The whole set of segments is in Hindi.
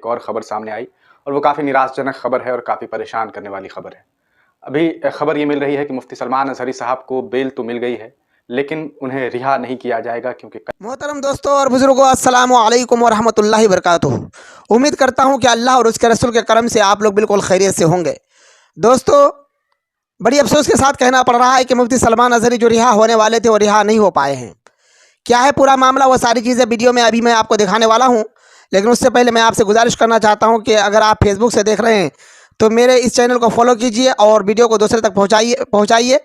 एक और ख़बर सामने आई और वो काफ़ी निराशजनक ख़बर है और काफ़ी परेशान करने वाली ख़बर है। अभी ख़बर ये मिल रही है कि मुफ्ती सलमान अज़हरी साहब को बेल तो मिल गई है, लेकिन उन्हें रिहा नहीं किया जाएगा क्योंकि मोहतरम दोस्तों और बुजुर्गों, अस्सलामु अलैकुम व रहमतुल्लाहि व बरकातुहू। उम्मीद करता हूँ कि अल्लाह और उसके रसूल के करम से आप लोग बिल्कुल खैरियत से होंगे। दोस्तों, बड़ी अफसोस के साथ कहना पड़ रहा है कि मुफ्ती सलमान अज़हरी जो रिहा होने वाले थे वो रिहा नहीं हो पाए हैं। क्या है पूरा मामला, वो सारी चीज़ें वीडियो में अभी मैं आपको दिखाने वाला हूँ। लेकिन उससे पहले मैं आपसे गुजारिश करना चाहता हूँ कि अगर आप फेसबुक से देख रहे हैं तो मेरे इस चैनल को फॉलो कीजिए और वीडियो को दूसरे तक पहुँचाइए।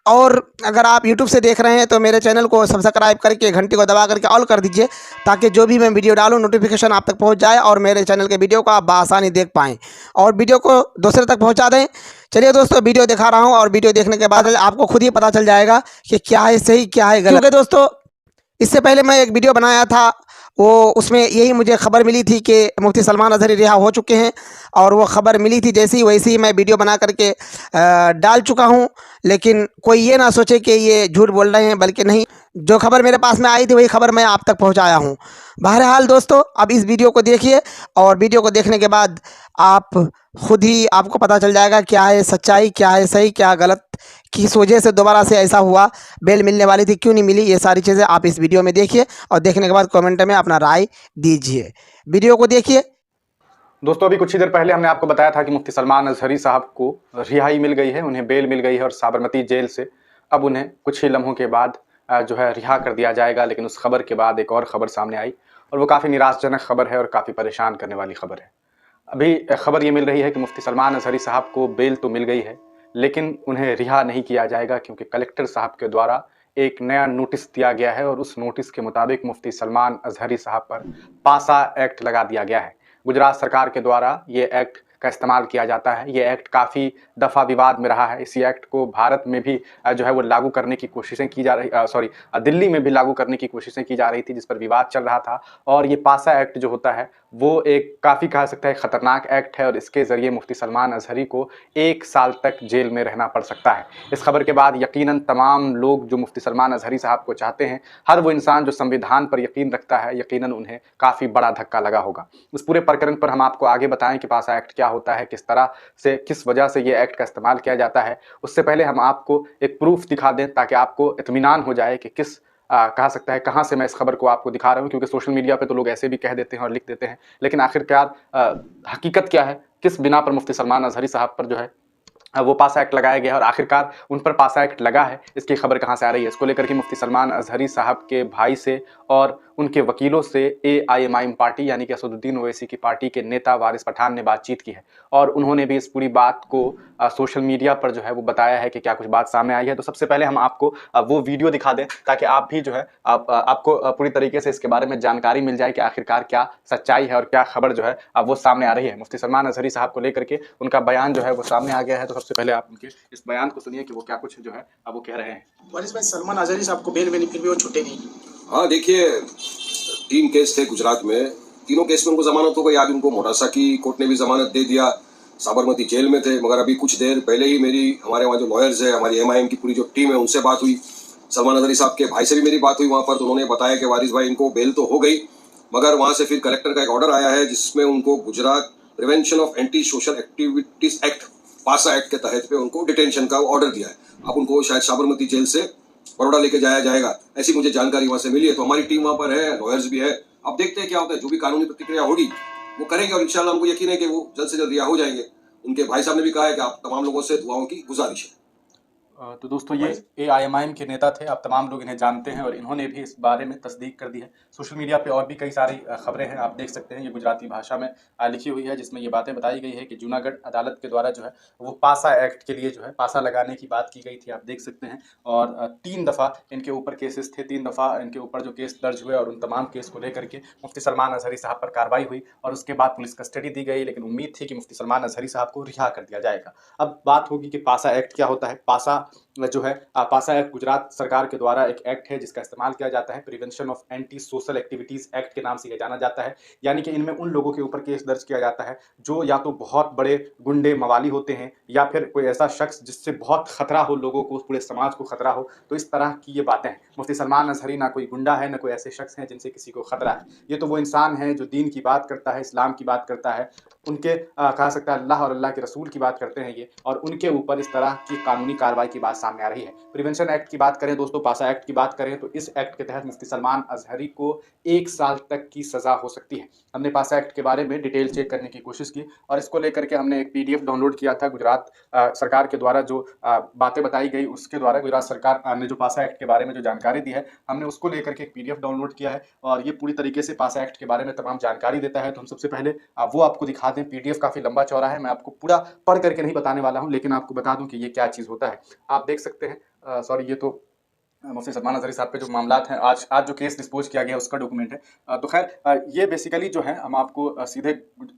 और अगर आप यूट्यूब से देख रहे हैं तो मेरे चैनल को सब्सक्राइब करके घंटी को दबा करके ऑल कर दीजिए, ताकि जो भी मैं वीडियो डालूं नोटिफिकेशन आप तक पहुंच जाए और मेरे चैनल के वीडियो को आप बआसानी देख पाएँ और वीडियो को दूसरे तक पहुंचा दें। चलिए दोस्तों, वीडियो दिखा रहा हूं और वीडियो देखने के बाद आपको खुद ही पता चल जाएगा कि क्या है सही क्या है गलत। क्योंकि दोस्तों, इससे पहले मैं एक वीडियो बनाया था, वो उसमें यही मुझे ख़बर मिली थी कि मुफ्ती सलमान अज़हरी रिहा हो चुके हैं और वो ख़बर मिली थी जैसी वैसी ही मैं वीडियो बना करके डाल चुका हूं। लेकिन कोई ये ना सोचे कि ये झूठ बोल रहे हैं, बल्कि नहीं, जो खबर मेरे पास में आई थी वही खबर मैं आप तक पहुंचाया हूं। बहरहाल दोस्तों, अब इस वीडियो को देखिए और वीडियो को देखने के बाद आप खुद ही आपको पता चल जाएगा क्या है सच्चाई, क्या है सही, क्या गलत, किस वजह से दोबारा से ऐसा हुआ, बेल मिलने वाली थी क्यों नहीं मिली। ये सारी चीज़ें आप इस वीडियो में देखिए और देखने के बाद कमेंट में अपना राय दीजिए। वीडियो को देखिए। दोस्तों, अभी कुछ ही देर पहले हमने आपको बताया था कि मुफ्ती सलमान अज़हरी साहब को रिहाई मिल गई है, उन्हें बेल मिल गई है और साबरमती जेल से अब उन्हें कुछ ही लम्हों के बाद जो है रिहा कर दिया जाएगा। लेकिन उस खबर के बाद एक और ख़बर सामने आई और वो काफ़ी निराशजनक खबर है और काफ़ी परेशान करने वाली खबर है। अभी खबर ये मिल रही है कि मुफ्ती सलमान अज़हरी साहब को बेल तो मिल गई है, लेकिन उन्हें रिहा नहीं किया जाएगा क्योंकि कलेक्टर साहब के द्वारा एक नया नोटिस दिया गया है और उस नोटिस के मुताबिक मुफ्ती सलमान अज़हरी साहब पर पासा एक्ट लगा दिया गया है। गुजरात सरकार के द्वारा ये एक्ट का इस्तेमाल किया जाता है। ये एक्ट काफ़ी दफ़ा विवाद में रहा है। इसी एक्ट को भारत में भी जो है वो लागू करने की कोशिशें की जा रही दिल्ली में भी लागू करने की कोशिशें की जा रही थी, जिस पर विवाद चल रहा था। और ये पासा एक्ट जो होता है वो एक काफ़ी कहा सकता है ख़तरनाक एक्ट है और इसके ज़रिए मुफ्ती सलमान अज़हरी को 1 साल तक जेल में रहना पड़ सकता है। इस खबर के बाद यकीनन तमाम लोग जो मुफ्ती सलमान अज़हरी साहब को चाहते हैं, हर वो इंसान जो संविधान पर यकीन रखता है, यकीनन उन्हें काफ़ी बड़ा धक्का लगा होगा। इस पूरे प्रकरण पर हम आपको आगे बताएं कि पासा एक्ट क्या होता है, किस तरह से, किस वजह से ये एक्ट का इस्तेमाल किया जाता है। उससे पहले हम आपको एक प्रूफ दिखा दें ताकि आपको इत्मीनान हो जाए कि किस कहा सकता है कहाँ से मैं इस खबर को आपको दिखा रहा हूँ, क्योंकि सोशल मीडिया पे तो लोग ऐसे भी कह देते हैं और लिख देते हैं, लेकिन आखिरकार हकीकत क्या है, किस बिना पर मुफ्ती सलमान अज़हरी साहब पर जो है वो पासा एक्ट लगाया गया है और आखिरकार उन पर पासा एक्ट लगा है, इसकी खबर कहाँ से आ रही है। इसको लेकर के मुफ्ती सलमान अज़हरी साहब के भाई से और उनके वकीलों से AIMIM पार्टी यानी कि असदुद्दीन ओवैसी की पार्टी के नेता वारिस पठान ने बातचीत की है और उन्होंने भी इस पूरी बात को सोशल मीडिया पर जो है वो बताया है कि क्या कुछ बात सामने आई है। तो सबसे पहले हम आपको वो वीडियो दिखा दें ताकि आप भी जो है आपको पूरी तरीके से इसके बारे में जानकारी मिल जाए कि आखिरकार क्या सच्चाई है और क्या खबर जो है वो सामने आ रही है। मुफ्ती सलमान अज़हरी साहब को लेकर के उनका बयान जो है वो सामने आ गया है। तो सबसे पहले आप उनके इस बयान को सुनिए कि वो क्या कुछ जो है अब वो कह रहे हैं। वारिस भाई, सलमान अज़हरी साहब को बेल मिली फिर भी वो छूटे नहीं। हाँ, देखिए, 3 केस थे गुजरात में। तीनों केस में उनको जमानत हो गई। आज उनको मोडासा की कोर्ट ने भी जमानत दे दिया। साबरमती जेल में थे, मगर अभी कुछ देर पहले ही मेरी हमारे वहाँ जो लॉयर्स है, हमारी MIM की पूरी जो टीम है, उनसे बात हुई। सलमान अज़हरी साहब के भाई से भी मेरी बात हुई वहाँ पर, तो उन्होंने बताया कि वारिस भाई इनको बेल तो हो गई, मगर वहाँ से फिर कलेक्टर का एक ऑर्डर आया है जिसमें उनको Gujarat prevention of anti social activities act, पासा एक्ट के तहत पे उनको डिटेंशन का ऑर्डर दिया है। अब उनको शायद साबरमती जेल से बड़ौदा लेके जाया जाएगा, ऐसी मुझे जानकारी वहां से मिली है। तो हमारी टीम वहां पर है, लॉयर्स भी है। अब देखते हैं क्या होता है, जो भी कानूनी प्रतिक्रिया होगी वो करेंगे और इंशाल्लाह हमको यकीन है कि वो जल्द से जल्द रिहा हो जाएंगे। उनके भाई साहब ने भी कहा है कि आप तमाम लोगों से दुआओं की गुजारिश है। तो दोस्तों, ये AIMIM के नेता थे, आप तमाम लोग इन्हें जानते हैं और इन्होंने भी इस बारे में तस्दीक कर दी है। सोशल मीडिया पे और भी कई सारी खबरें हैं, आप देख सकते हैं, ये गुजराती भाषा में लिखी हुई है जिसमें ये बातें बताई गई है कि जूनागढ़ अदालत के द्वारा जो है वो पासा एक्ट के लिए जो है पासा लगाने की बात की गई थी, आप देख सकते हैं। और 3 दफ़ा इनके ऊपर केसेस थे, 3 दफ़ा इनके ऊपर जो केस दर्ज हुए और उन तमाम केस को लेकर के मुफ्ती सलमान अज़हरी साहब पर कार्रवाई हुई और उसके बाद पुलिस कस्टडी दी गई। लेकिन उम्मीद थी कि मुफ्ती सलमान अज़हरी साहब को रिहा कर दिया जाएगा। अब बात होगी कि पासा एक्ट क्या होता है। पासा जो है पासा एक्ट गुजरात सरकार के द्वारा एक एक्ट है जिसका इस्तेमाल किया जाता है। Prevention of anti social activities act के नाम से यह जाना जाता है। यानी कि इनमें उन लोगों के ऊपर केस दर्ज किया जाता है जो या तो बहुत बड़े गुंडे मवाली होते हैं या फिर कोई ऐसा शख्स जिससे बहुत खतरा हो लोगों को, पूरे समाज को खतरा हो। तो इस तरह की ये बातें हैं। मुफ्ती सलमान अजहरी ना कोई गुंडा है, ना कोई ऐसे शख्स हैं जिनसे किसी को खतरा है। ये तो वो इंसान है जो दीन की बात करता है, इस्लाम की बात करता है, उनके कहा सकता है अल्लाह और अल्लाह के रसूल की बात करते हैं ये, और उनके ऊपर इस तरह की कानूनी कार्रवाई की बात सामने आ रही है। प्रिवेंशन एक्ट की बात करें दोस्तों, पासा एक्ट की बात करें, तो इस एक्ट के तहत मुफ्ती सलमान अजहरी को 1 साल तक की सज़ा हो सकती है। हमने पासा एक्ट के बारे में डिटेल चेक करने की कोशिश की और इसको लेकर के हमने एक PDF डाउनलोड किया था। गुजरात सरकार के द्वारा जो बातें बताई गई उसके द्वारा गुजरात सरकार ने जो पासा एक्ट के बारे में जो जानकारी दी है, हमने उसको लेकर के एक PDF डाउनलोड किया है और ये पूरी तरीके से पासा एक्ट के बारे में तमाम जानकारी देता है। तो हम सबसे पहले वो आपको दिखा दें। PDF काफ़ी लंबा चौड़ा है, मैं आपको पूरा पढ़ करके नहीं बताने वाला हूँ, लेकिन आपको बता दूं कि ये क्या चीज़ होता है। आप देख सकते हैं, सॉरी ये तो मुफ्ती सलमान अजहरी साहब पे जो मामलात हैं, आज जो केस डिस्पोज किया गया है उसका डॉक्यूमेंट है। तो खैर ये बेसिकली जो है हम आपको सीधे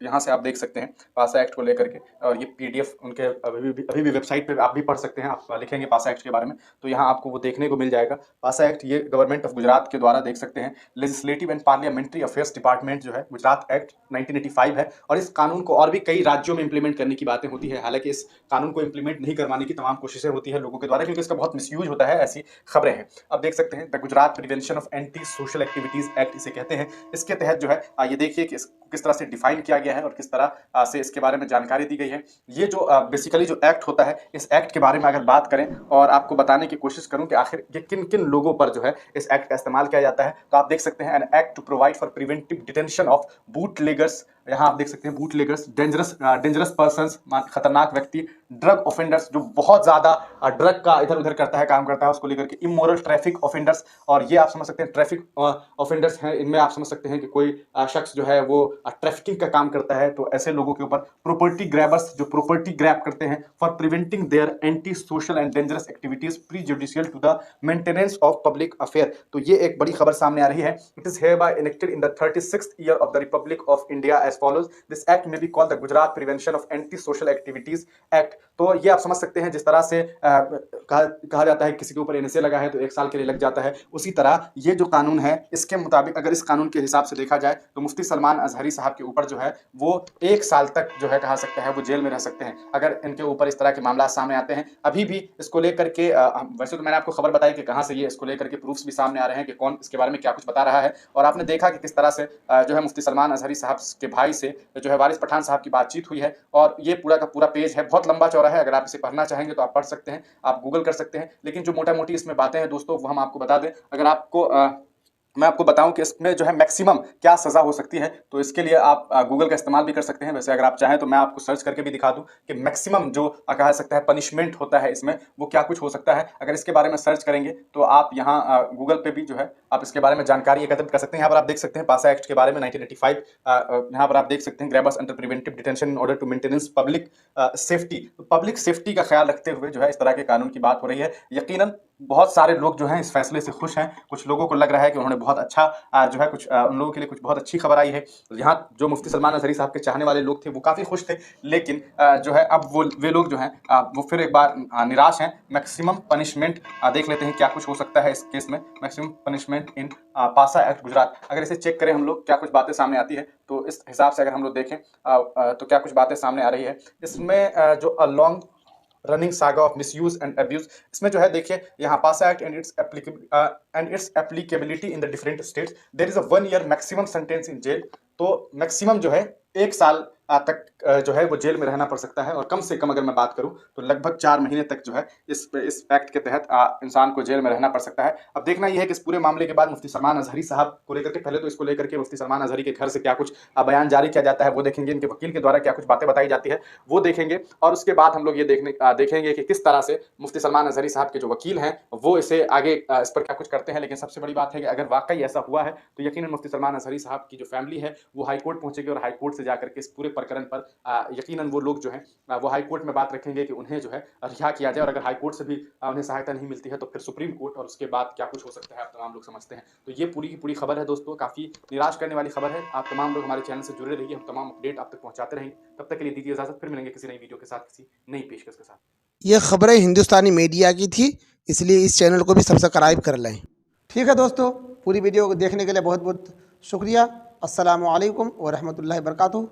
यहाँ से आप देख सकते हैं पासा एक्ट को लेकर के, और ये PDF उनके अभी भी वेबसाइट पे आप भी पढ़ सकते हैं। आप लिखेंगे पासा एक्ट के बारे में तो यहाँ आपको वो देखने को मिल जाएगा। पासा एक्ट ये गवर्नमेंट ऑफ गुजरात के द्वारा देख सकते हैं legislative and parliamentary affairs department जो है, गुजरात एक्ट 1985 है और इस कानून को और भी कई राज्यों में इंप्लीमेंट करने की बातें होती है। हालांकि इस कानून को इंप्लीमेंट नहीं करवाने की तमाम कोशिशें होती है लोगों के द्वारा, क्योंकि इसका बहुत मिसयूज होता है, ऐसी खबरें हैं। अब देख सकते हैं the Gujarat prevention of anti social activities act इसे कहते हैं। इसके तहत जो है ये देखिए कि किस तरह से डिफाइन किया गया है और किस तरह से इसके बारे में जानकारी दी गई है। ये जो बेसिकली जो एक्ट होता है, इस एक्ट के बारे में अगर बात करें और आपको बताने की कोशिश करूं कि आखिर ये किन किन लोगों पर जो है इस एक्ट का इस्तेमाल किया जाता है, तो आप देख सकते हैं an act to provide for preventive detention of bootleggers. यहाँ आप देख सकते हैं बूटलेगर्स, डेंजरस पर्सन्स, खतरनाक व्यक्ति, ड्रग ऑफेंडर्स जो बहुत ज्यादा ड्रग का इधर उधर करता है, काम करता है, उसको लेकर के इमोरल ट्रैफिक ऑफेंडर्स। और ये आप समझ सकते हैं ट्रैफिक ऑफेंडर्स हैं, इनमें आप समझ सकते हैं कि कोई शख्स जो है वो ट्रैफिकिंग का काम करता है, तो ऐसे लोगों के ऊपर प्रॉपर्टी ग्रैबर्स जो प्रॉपर्टी ग्रैब करते हैं for preventing their anti social and dangerous activities prejudicial to the maintenance of public affair. तो ये एक बड़ी खबर सामने आ रही है। It is hereby enacted in the 36th year of the Republic of India as follows. This act may be called the Gujarat Prevention of Anti-Social Activities Act. तो ये आप समझ सकते हैं जिस तरह से कहा जाता है किसी के ऊपर NSA लगा है तो 1 साल के लिए लग जाता है, उसी तरह ये जो कानून है इसके मुताबिक अगर इस कानून के हिसाब से देखा जाए तो मुफ्ती सलमान अजहरी साहब के ऊपर जो है वो 1 साल तक जो है कहा सकता है वो जेल में रह सकते हैं अगर इनके ऊपर इस तरह के मामला सामने आते हैं। अभी भी इसको लेकर के वैसे तो मैंने आपको खबर बताई कि कहाँ से ये इसको लेकर के प्रूफ्स भी सामने आ रहे हैं कि कौन इसके बारे में क्या कुछ बता रहा है, और आपने देखा कि किस तरह से जो है मुफ्ती सलमान अजहरी साहब के भाई से जो है वारिस पठान साहब की बातचीत हुई है, और ये पूरा का पूरा पेज है, बहुत लंबा चौड़ा है। अगर आप इसे पढ़ना चाहेंगे तो आप पढ़ सकते हैं, आप गूगल कर सकते हैं, लेकिन जो मोटा मोटी इसमें बातें हैं दोस्तों वो हम आपको बता दें। अगर आपको मैं आपको बताऊं कि इसमें जो है मैक्सिमम क्या सज़ा हो सकती है, तो इसके लिए आप गूगल का इस्तेमाल भी कर सकते हैं। वैसे अगर आप चाहें तो मैं आपको सर्च करके भी दिखा दूं कि मैक्सिमम जो कहा सकता है पनिशमेंट होता है इसमें वो क्या कुछ हो सकता है। अगर इसके बारे में सर्च करेंगे तो आप यहाँ गूगल पे भी जो है आप इसके बारे में जानकारी एकत्रित कर सकते हैं। यहाँ पर आप देख सकते हैं पासा एक्ट के बारे में 1985, यहाँ पर आप देख सकते हैं grabbers under preventive detention in order to maintenance public safety. Public safety का ख्याल रखते हुए जो है इस तरह के कानून की बात हो रही है। यकीनन बहुत सारे लोग जो हैं इस फैसले से खुश हैं, कुछ लोगों को लग रहा है कि उन्होंने बहुत अच्छा जो है कुछ उन लोगों के लिए कुछ बहुत अच्छी खबर आई है। यहाँ जो मुफ्ती सलमान अजहरी साहब के चाहने वाले लोग थे वो काफ़ी खुश थे, लेकिन जो है अब वे लोग जो हैं वो फिर एक बार निराश हैं। मैक्सिमम पनिशमेंट देख लेते हैं क्या कुछ हो सकता है इस केस में। मैक्सिमम पनिशमेंट इन पासा एक्ट गुजरात, अगर इसे चेक करें हम लोग क्या कुछ बातें सामने आती है, तो इस हिसाब से अगर हम लोग देखें तो क्या कुछ बातें सामने आ रही है। इसमें जो long running saga of misuse and abuse, इसमें जो है देखिए यहाँ PASA act and its applicability in the different states, there is a 1 year maximum sentence in जेल। तो मैक्सिमम जो है 1 साल तक जो है वो जेल में रहना पड़ सकता है, और कम से कम अगर मैं बात करूं तो लगभग 4 महीने तक जो है इस एक्ट के तहत इंसान को जेल में रहना पड़ सकता है। अब देखना यह है कि इस पूरे मामले के बाद मुफ्ती सलमान अजहरी साहब को लेकर के पहले तो इसको लेकर के मुफ्ती सलमान अजहरी के घर से क्या कुछ बयान जारी किया जाता है वो देखेंगे, इनके वकील के द्वारा क्या कुछ बातें बताई जाती है वो देखेंगे, और उसके बाद हम लोग ये देखेंगे कि किस तरह से मुफ्ती सलमान अजहरी साहब के जो वकील हैं वो इसे आगे इस पर क्या कुछ करते हैं। लेकिन सबसे बड़ी बात है कि अगर वाकई ऐसा हुआ है तो यकीनन मुफ्ती सलमान अजहरी साहब की जो फैमिली है वो हाईकोर्ट पहुंचेगी, और हाईकोर्ट से जाकर के इस पूरे प्रकरण पर यकीनन वो लोग जो हैं वो हाई कोर्ट में बात रखेंगे कि उन्हें जो है रिहा किया जाए, और अगर हाई कोर्ट से भी उन्हें सहायता नहीं मिलती है तो फिर सुप्रीम कोर्ट, और उसके बाद क्या कुछ हो सकता है आप तमाम लोग समझते हैं। तो ये पूरी की पूरी खबर है दोस्तों, काफ़ी निराश करने वाली खबर है। आप तमाम लोग हमारे चैनल से जुड़े रहिए, हम तमाम अपडेट आप तक पहुंचाते रहेंगे। तब तक के लिए दीजिए इजाजत, फिर मिलेंगे किसी नई वीडियो के साथ, किसी नई पेशकश के साथ। ये ख़बरें हिंदुस्तानी मीडिया की थी, इसलिए इस चैनल को भी सब्सक्राइब कर लें। ठीक है दोस्तों, पूरी वीडियो को देखने के लिए बहुत बहुत शुक्रिया। अस्सलामु अलैकुम व रहमतुल्लाहि व बरकातुहू।